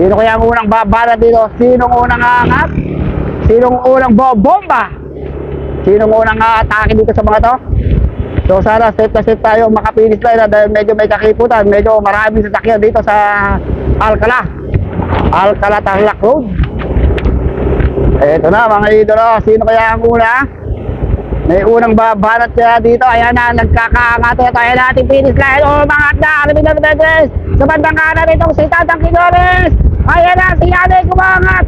Sino kaya ang unang babala dito? Sinong unang aangat? Sinong unang bomba? Sinong unang atake dito sa mga to? So sana safe na safe tayo makapinis tayo dahil medyo may kakiputan. Medyo maraming sasakyan dito sa Alcala Tarlac Road. Eto na mga idolo. Sino kaya ang una? May unang babanat kaya dito. Ayan na, nagkakaangat tayo natin finish line. Umangat na, Alvin Hernandez. Sa bandang kanan itong si Tatang Quinones. Ayan na, si Yanay kumangat.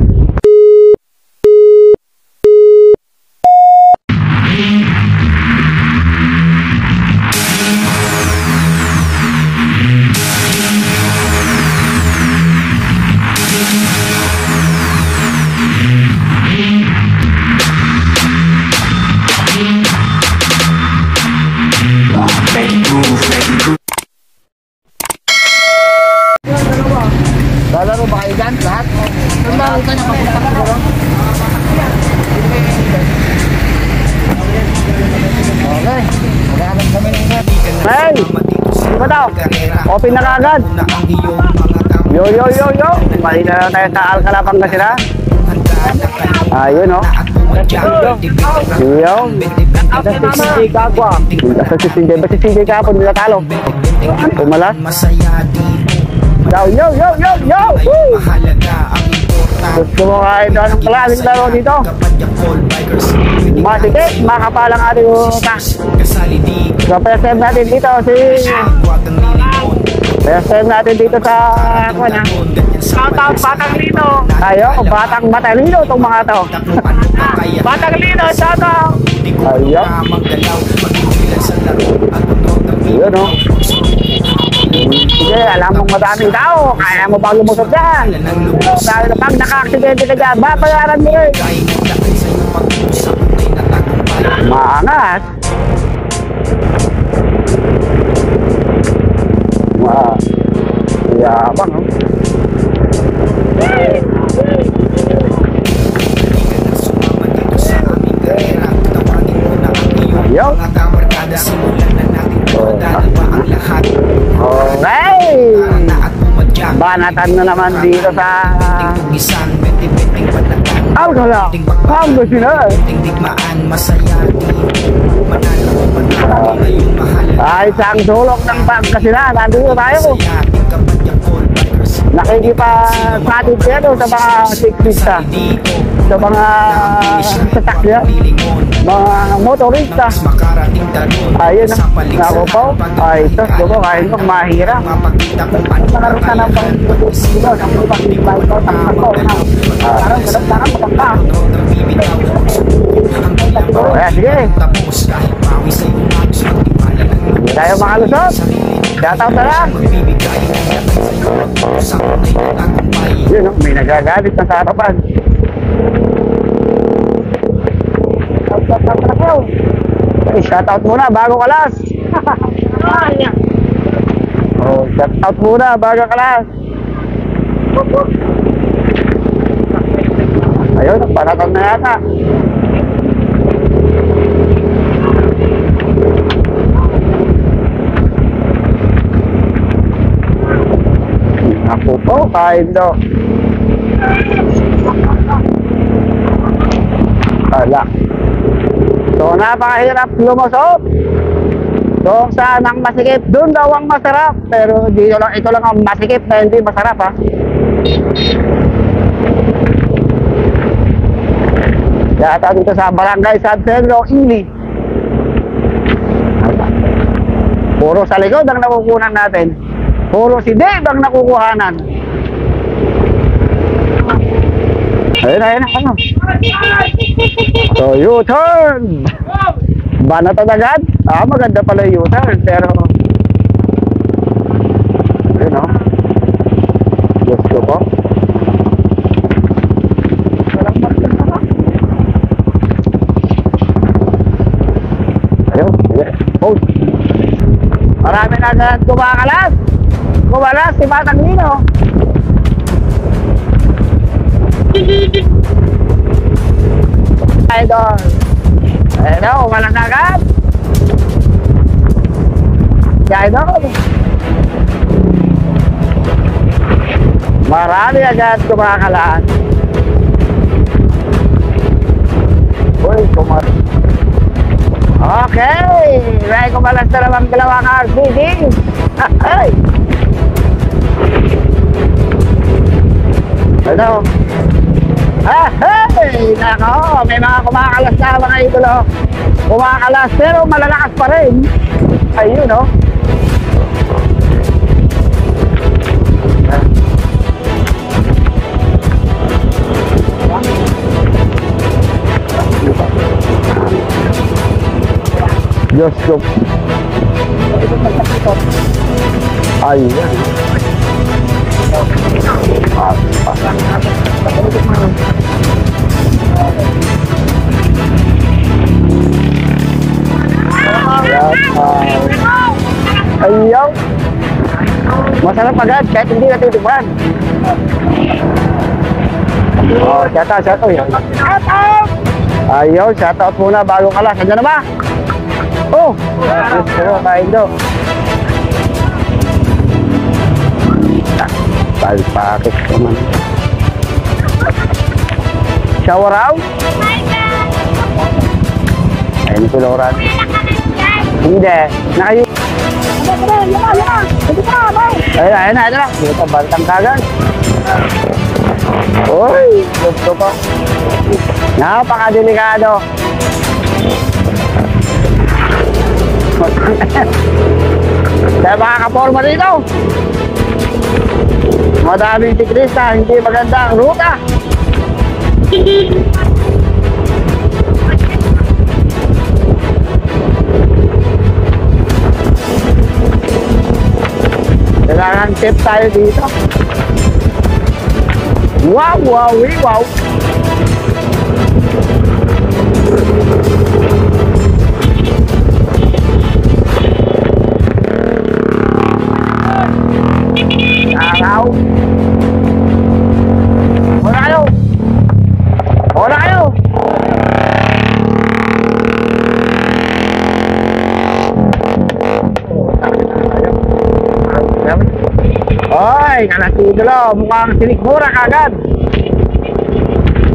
Lalaro ba kayo dyan? Lahat? Saan ba ito niya kapunta ka siguro? Okay. Maghanap kami ng gas. Hey! Di ba daw? Open na kaagad. Yo! Mali na tayo sa Alcala Pangasinan. Ayun o. Yo! Sa CCJ Kagwa. Sa CCJ. Ba CCJ kahapon nila talo? Pumalas? Yo! Gusto mo kahit anong klaseng laro dito? Masikip, makapalang ating utang. So, pesa-save natin dito sa shoutout Batang Lino. Ayo, Batang Matalino itong mga to. Batang Lino, shoutout. Ayo. Yun o. Sige, alam mong madaming tao. Kaya mo bang lumusot dyan? Dahil pag naka-aksidente ka dyan, babayaran mo rin. Maangas. Yabang, no? Yo. Okay. Banatan na naman dito sa Alcala Pangasinan. Ay, isang sulok ng Pangasinan. Nandito tayo. Nakikipag-pratit dito sa mga siklista, sa mga sasakyan, mga motorista. Ayun na, ako po. Ay, ito, diba, kahit mo, mahirap. Nakaroon ka ng pang-ito, ng pang-ibay ko, takot na. Parang sarap-sarap, matangka. Kaya, sige. Hindi tayo makalusot. Shoutout na lang. Yun, no? May nagagalit na sa harapan. Shoutout muna bago kalas. Shoutout muna bago kalas. Ayun, panatag na yata. Ako po, kain daw. Ala. So, napakahirap lumusot. So, saan ang masikip? Doon daw ang masarap. Pero ito lang ang masikip na hindi masarap, ha. Yata dito sa Barangay San Pedro, Ili. Puro sa likod ang nakukunan natin. Puro si Dave ang nakukuhanan. Ayun, ano? So, U-turn! Banatan agad? Maganda pala yung U-turn, pero ayun, no? Gusto ko. Ayun, post. Marami na agad kumakalas. Kumalas si Batang Lino. Idol. Ayun, kumalas na agad. Si Idol. Marami agad kumakalaan. Uy, okay, may kumalas na naman dalawang RCD. Ay! Ano? Hey! Nako, may mga kumakalas na mga idolo. Kumakalas pero malalakas pa rin. Ayun, no? Diyos ko. Ayan. Ayaw. Masarap agad kahit hindi natitikman. Oh, shout out yan. Ayaw, shout out muna bago kalas. Andiyan na ba? Oh, gusto mo kain do. Palpakit naman. Shower out? Ayun si Laura. Hindi. Nakayo. Ayun na. Dito, bantang kagan. Uy, gusto ko. Napakadelikado. Kaya makakaporma dito. Madaming siklista, hindi maganda ang ruta. Kailangan tip tayo dito. Wow, wow, wow. Araw. Wala kayo. Wala kayo. Oy, kalasidulo. Mukhang sinikmura kagad.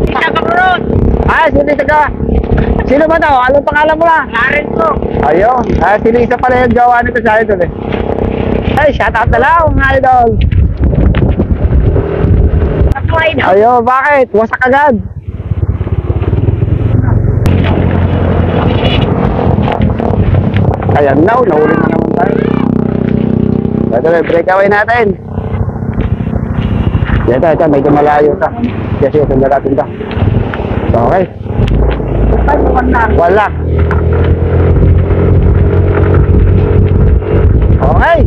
Isa ka bro. Ay, sino ka? Sino ba daw? Anong pangalan mo lang? Karen ko. Ayun. Ay, sino isa pala yung gawa nito sa idol eh. Ay, shout out na lang mga idol. Ayun, bakit? Wasak agad. Ayan na, nahuli na naman tayo. Ito na, breakaway natin. Ito, medyo malayo ka. Kasi ito na natin ka. Okay. Wala. Okay.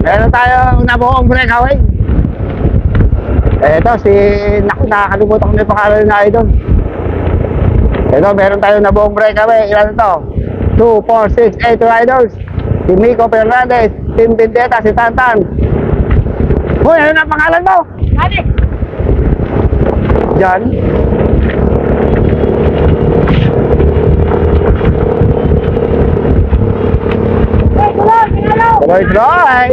Meron tayong nabuong breakaway. Ito, nakakalimutan ko na yung pangalan na idol. Ito, meron tayong nabuong breakaway. Ilan ito? 2, 4, 6, 8 riders. Si Miko Fernandez, Team Binteta, si Tantan. Uy, ano na pangalan mo? Mani. John. Roy.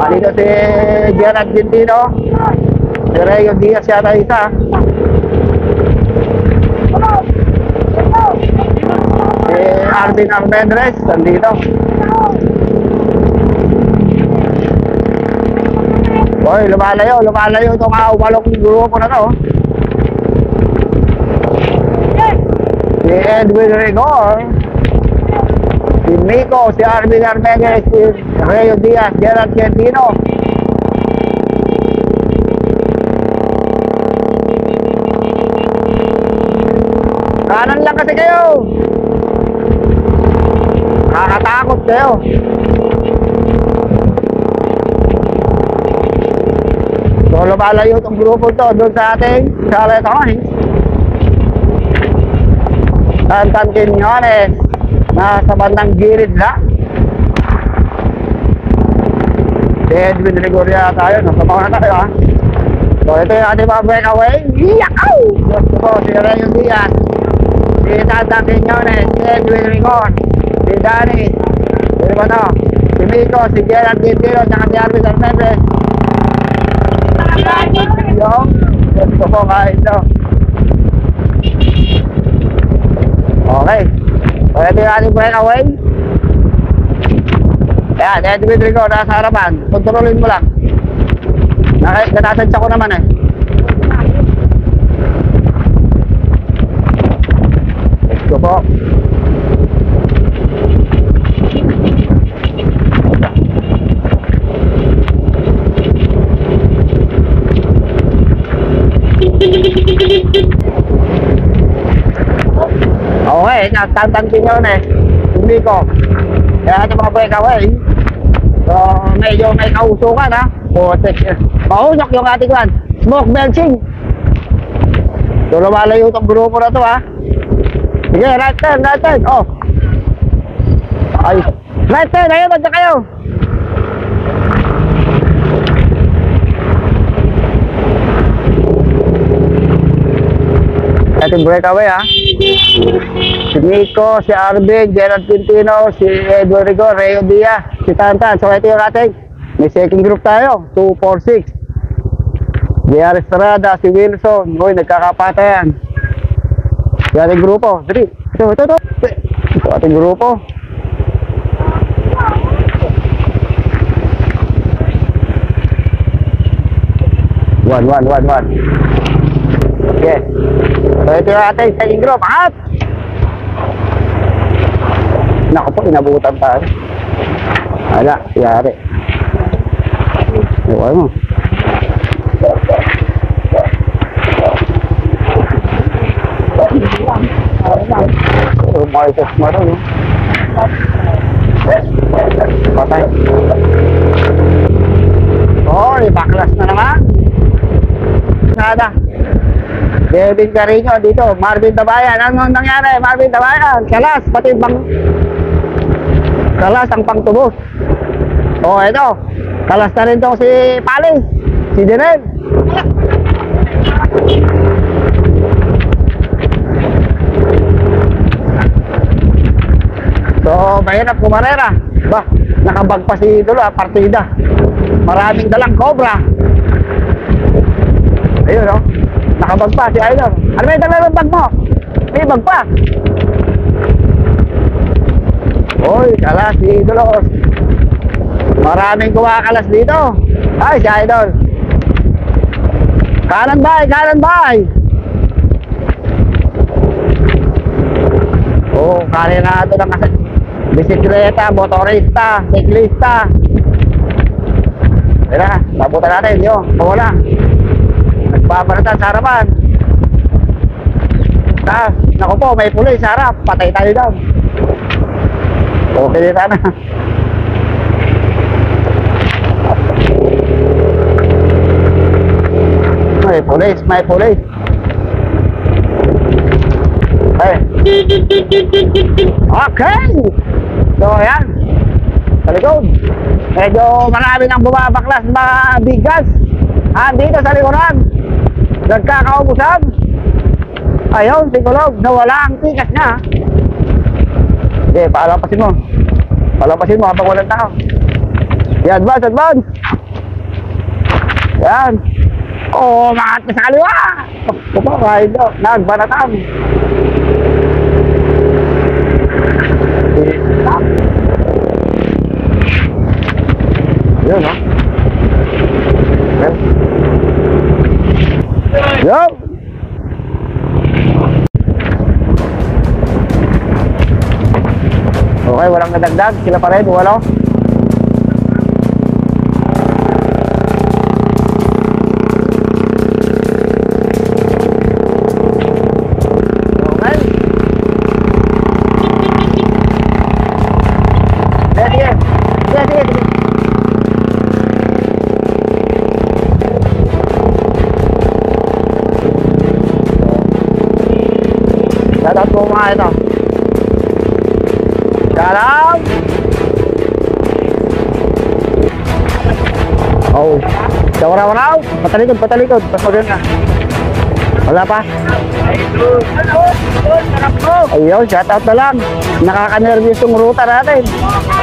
Dito si Gian Argentino. Si Rayo Diaz yata isa. Si Arvin Armendres, nandito. Hoy, lumalayo itong walong grupo na to. Si Edwin Rigor, si Miko, si Arvin Armendres, si Rayo Diaz, Gerard Argentino. Kanan lang kasi kayo. Nakakatakot kayo. So, lumalayo itong grupo to doon sa ating Charlotte Hornets. Tantan Quinones, nasa bandang gilid lang. Si Edwin Rigoria tayo, nasa mga na tayo ha. So, ito yung ating mga breakaway. Yakaw! Gusto ko, si Rayo Diaz, si Tantan Quinones, si Edwin Rigor, si Danny, si Miko, si Gerard Argentino, at si Arvin Armendres. Ito po kahit ito. Okay. Pwede natin breakaway. Ayan, Edwin Rico, nasa harapan. Kontrolin mo lang. Natansya ko naman eh. Let's go po. Okay, natantantin nyo na eh. Hindi ko. Kaya ito mga breakaway. So, medyo may kausukan ha. Mahunok yung ating one. Smoke belching. So, lumalayo itong grupo na to ha. Sige, right turn, right turn. Oh. Ay. Right turn, ayun, nandiyan kayo. Ating breakaway ha. Si Nico, si Arvin, Gerald Quintino, si Edwin Rigo, Reo Dia, si Tantan. So ito yung ating may second group tayo, 246. JR Estrada, si Wilson. Uy, nagkakapatayan. Si ating grupo, 3. Ito. Ito ating grupo. One. Okay. So ito yung ating second group. At naku po, inabutan tayo. Wala, yari. Ewan mo. Marcos mo rin, no? Patay. Oh, ibaklas na naman. Nada. Kevin Carino dito, Marvin Tabayan. Ano nangyari? Marvin Tabayan, kalas, pati bang kalas ang pangtubos. Oh, ito. Kalas na rin itong si Palis, si Dinel. So, mahirap kumarera. Ba, nakabag pa si Idolo, partida. Maraming dalang cobra. Ayun, no? Nakabag pa si Idol. Ano may dalang bag mo? May bag pa. Oy, kalas si Idolos. Maraming kumakalas dito. Ay, si Idol. Kanan bay. Oh, kaya na ito lang kasi. Bisikleta, motorista, siklista. Tira, nabutan natin yun. Wala. Nagbabanatan sa harapan. Naku po, may pulis sa harap. Patay tayo daw. Okay na na. May pulis. Hey. Okay. So, ayan. Sa likod. Medyo marami nang bumabaklas mga bigas. Dito sa likuran. Nagkakaubusan. Ayun, si Kulog. Nawala ang tikas niya. Okay, palampasin mo. Palampasin mo habang walang tao. Yan, advance. Yan. Oh, makat na sa kaliwa. Opo, kahit do. Nagbanatan. Yun, no? Yo! Okay, walang nadagdag. Sila pa rin, wala. Shoutout po mga ito. Shoutout! Oh, waraw. Patalikod. Pas maganda. Wala pa? Ayun, shoutout na lang. Nakaka-nervous yung ruta natin.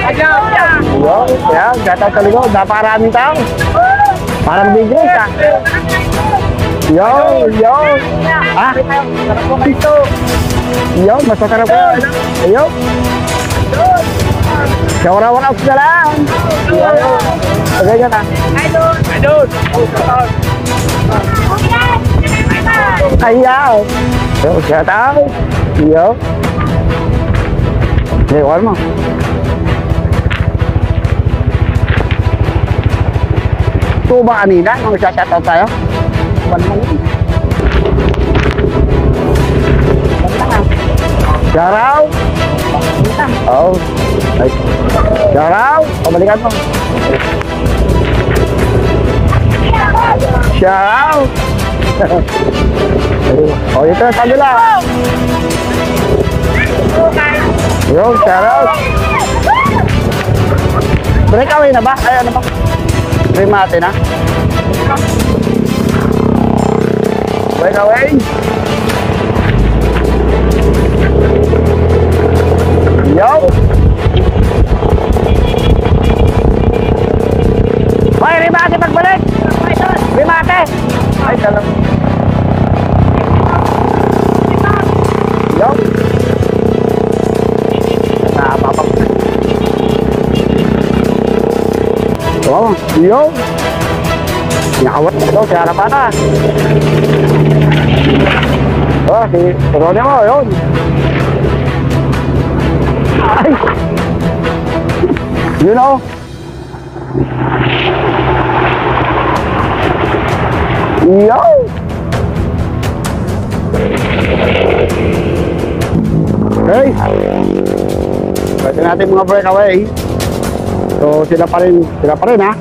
Ayun, shoutout sa likod. Napakaraming tao. Parang big race, Yo, yo. Ha? Sarap po dito. Yo, mas masarap ko yan. Yo. Shawarawan out na lang. Yo. Ganyan na. Idol. Ayaw. Yo, shout out. Yo. Lewan mo. Ito ba kanina nung shoutout tayo? Shout out. Oh. Ay. Shout out. Pabalikan mo. Shout out. Oh, ito sa kabila. Yo, shout out. Breakaway na ba? Ay, ano ba? Remate na. Breakaway. Yo. Hoy, remate pagbalik. Remate. Ay, salam. Yo. Napapap. Oh, yo. Nakawat ito, si harapan na. Oh, si Ronnie mo, yun. Ay. You know. Yo. Okay. Pwede natin mga breakaway. So, sila pa rin ha.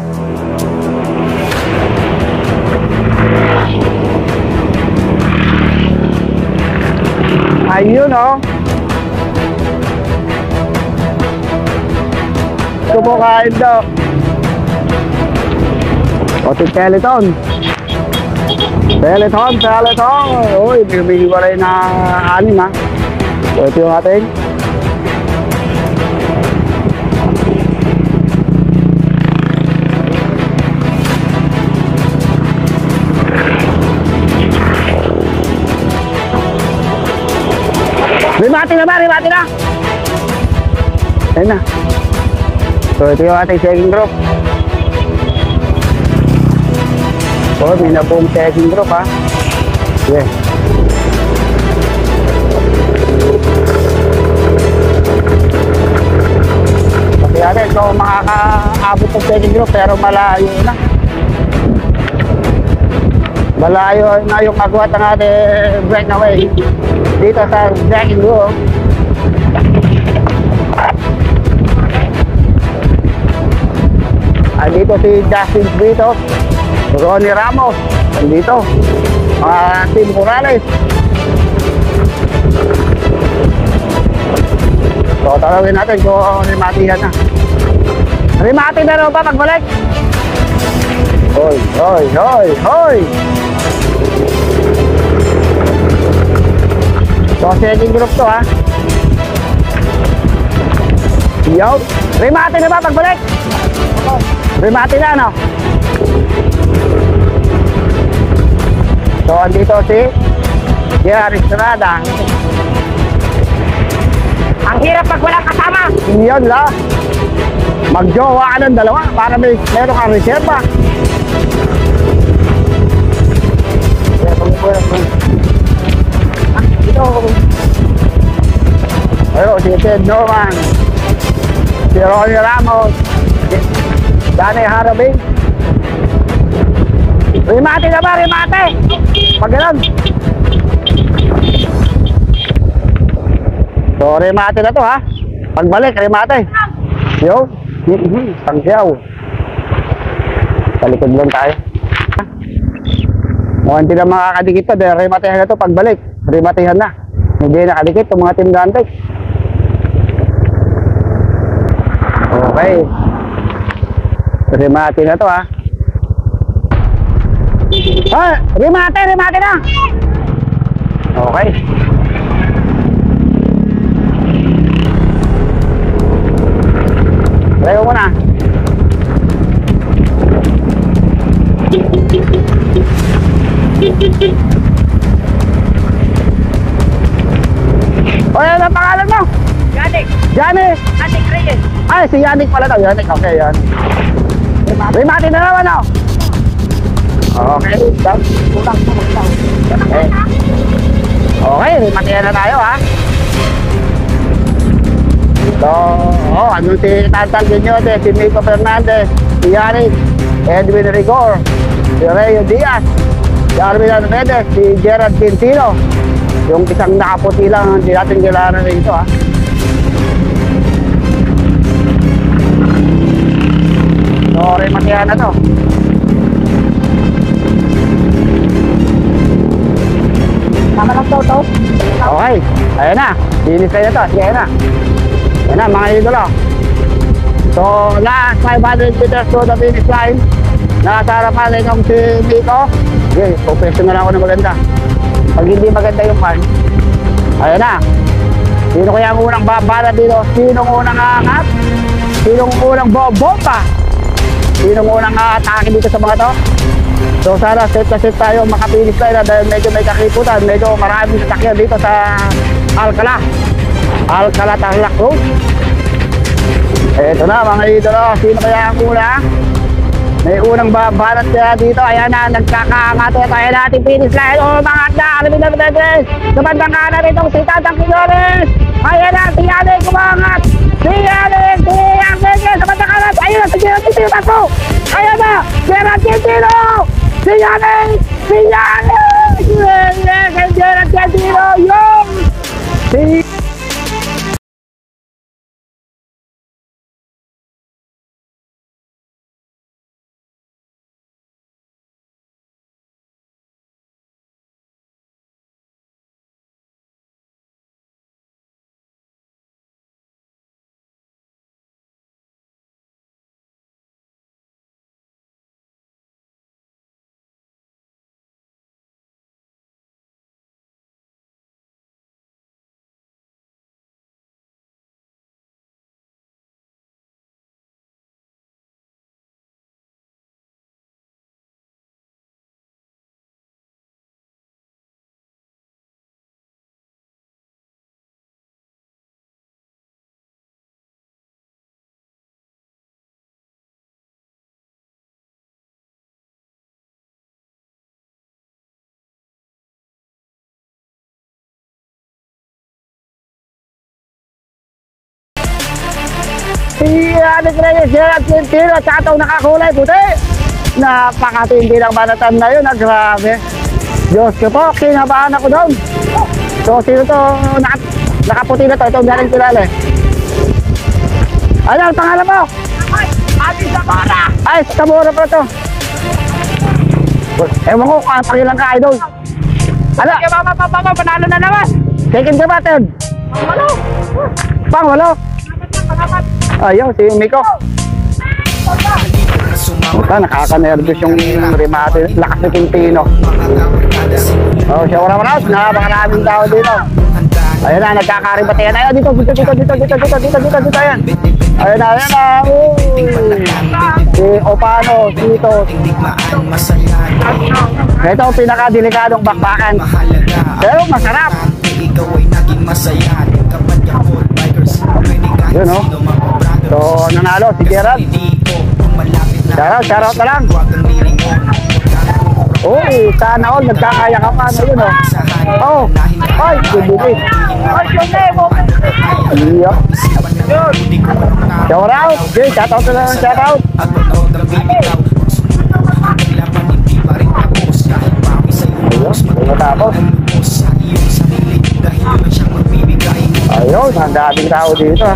Ayun oh. Ito po kain daw. O si Peloton. Uy, bigyan ko rin na anim ha. So ito yung ating. Rimati na ba? Rimati na! Ayun na. So ito yung ating second group. Oh, may na pong second group ha. Yes. Kasi natin so makakaabot ng second group pero malayo na. Malayo na yung agwat ng ating breakaway dito sa second group. Andito si Justin Brito, Ronnie Ramos, andito, Tim Morales. So, talawin natin kung rimatihan na. Rimati na rin ba pagbalik? Hoy, hoy, hoy, hoy! So, second group to ha. Yo! Rimati na ba pagbalik? Rimati na no? So, andito si Jerry Estrada. Ang hirap pag walang kasama. Yun la. Magjowa ka ng dalawa para meron kang reserva. Ito. Ayun, si Ted Norman. Si Ronnie Ramos. Danny Harabing. Rimate na ba? Rimate! Pag ganun. So, rimate na to ha. Pagbalik, rimate. Yo. Tangsiyaw. Sa likod lang tayo. Mukhang hindi na makakadikit to. Dahil rimatehan na to pagbalik. Rimatehan na. Hindi nakadikit itong mga team Dantec. Okay. Rimate na to ha. Ah, rimate na. Okay. Try ko muna. O, yan ang pangalan mo? Yanik. Yanik. Yanik Reyes. Ay, si Yanik pala daw. Yanik, okay, yan. Rimati na naman, oh. Okay. Okay. Okay, rimati na tayo, ha. So, ano si Tantal Guinyote, si Miko Fernandez, si Yanik, Edwin Rigor, si Rayo Diaz, si Arvin Armedes, si Gerard Quintino. Yung isang nakaputi lang, hindi natin kailangan rin ito, ha. So, rematihan na to. Tama lang to. Okay, ayan na. Linis kayo na to. Sige, ayan na. Ayan na, mga idolo. So, last 500 meters to the finish line. Nasa harapan itong si Miko. Okay, professional ako na maganda. Pag hindi maganda yung pan, ayan na. Sino kaya ang unang babala dito? Sinong unang aangat? Sinong unang bomba? Sinong unang atake dito sa mga to? So sana safe na safe tayo makapinis tayo na dahil medyo may kakiputan. Medyo maraming sasakyan dito sa Alcala Tarlac Road. Eto na mga idolo. Sino kaya ang una? May unang babalat kaya dito. Ayan na, nagkakaangat tayo natin finish line. O mga na, alamin na natin. Sa bandang kanan itong si Tatang Quinones. Ayan na, si Yanik kumangat. Si Yanik sa bandang kanan. Ayun na, si Gerard Quintino tato. Ayan na, Gerard Quintino. Si Yanik. Gerard Quintino. Yung si Yanik Reyes, Gerard Quintino, at saka nakakulay puti. Napakatindi ng banatan na yun, grabe. Diyos ko po, kinabahan ako doon. So, sino to nakaputi na to? Itong galing kilala. Ano ang pangalan mo? Ate Zamora. Ay, Zamora pa to. Ewan ko, pakilang ka, idol. Ano? Kaya mama, panalo na naman. Second ka ba, third? Walo. Pang-walo? Pangapat. Ayaw, si Miko. Nakaka-nervous yung remate. Lakas ni Quintino. Oh, siya wala manas. Napakaraming tao dito. Ayun na, nagkakaribatayan. Ayun, dito. Ayan. Ayun na. Si Opano, dito. Ito ang pinaka-delikadong bakbakan. Pero masarap. Yun, oh. So, nanalo si Gerard. Shoutout na lang. Uy, sana all, nagkakaya ka pa. Ayun, oh. Ay, good. Ay, Iya. Shoutout. Okay, shoutout na lang, shoutout. Ayun, tapos. Ayun, ang dating tao dito.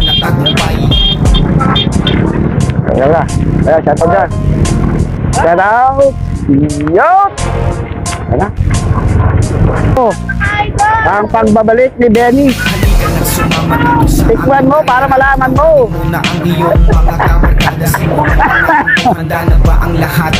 Ayun na. Ayun, shoutout dyan. Shoutout. Yun. Ayun na. Oh, ang pagbabalik ni Benny. Tikman mo para malaman mo. Handa na ba ang lahat?